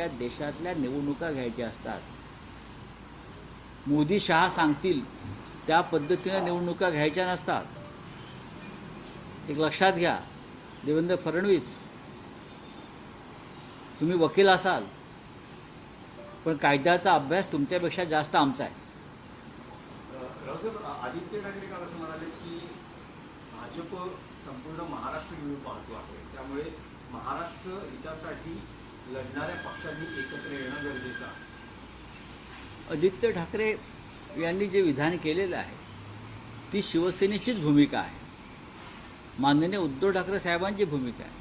या देशातल्या निवडणुका घ्यायच्या असतात. मोदी शहा सांगतील त्या पद्धतीनं निवडणुका घ्यायच्या नसतात. एक लक्षात घ्या, देवेंद्र फडणवीस, तुम्ही वकील असाल, पण कायद्याचा अभ्यास तुमच्यापेक्षा जास्त आमचा आहे. आदित्य ठाकरे काल असं म्हणाले की भाजप संपूर्ण महाराष्ट्र घेऊन पाहतो आहे, त्यामुळे महाराष्ट्र हितासाठी लढणाऱ्या पक्षांनी एकत्र येणं गरजेचं आहे. आदित्य ठाकरे यांनी जे विधान केलेलं आहे ती शिवसेनेचीच भूमिका आहे, माननीय उद्धव ठाकरे साहेबांची भूमिका आहे.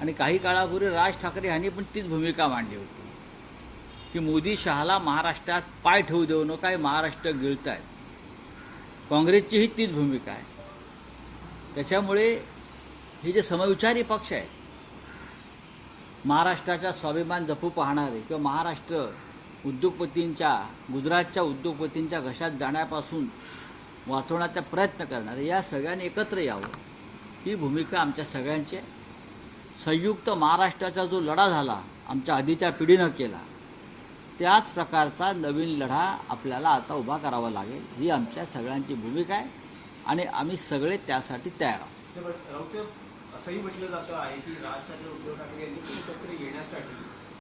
आणि काही काळापूर्वी राज ठाकरे यांनी पण तीच भूमिका मांडली होती की मोदी शहाला महाराष्ट्रात पाय ठेवू देऊ नका, काय महाराष्ट्र गिळत आहेत. काँग्रेसचीही तीच भूमिका आहे. त्याच्यामुळे हे जे समविचारी पक्ष आहेत, महाराष्ट्राचा स्वाभिमान जपू पाहणारे किंवा महाराष्ट्र उद्योगपतींच्या, गुजरातच्या उद्योगपतींच्या घशात जाण्यापासून वाचवण्याचा प्रयत्न करणारे, या सगळ्यांनी एकत्र यावं, ही भूमिका आमच्या सगळ्यांची आहे. संयुक्त महाराष्ट्राचा जो लढा झाला आमच्या आधीच्या पिढीनं केला, त्याच प्रकारचा नवीन लढा आपल्याला आता उभा करावा लागेल, ही आमच्या सगळ्यांची भूमिका आहे आणि आम्ही सगळे त्यासाठी तयार आहोत. राऊत साहेब, असंही म्हटलं जातं आहे की राज ठाकरे उद्धव ठाकरे यांनी एकत्र येण्यासाठी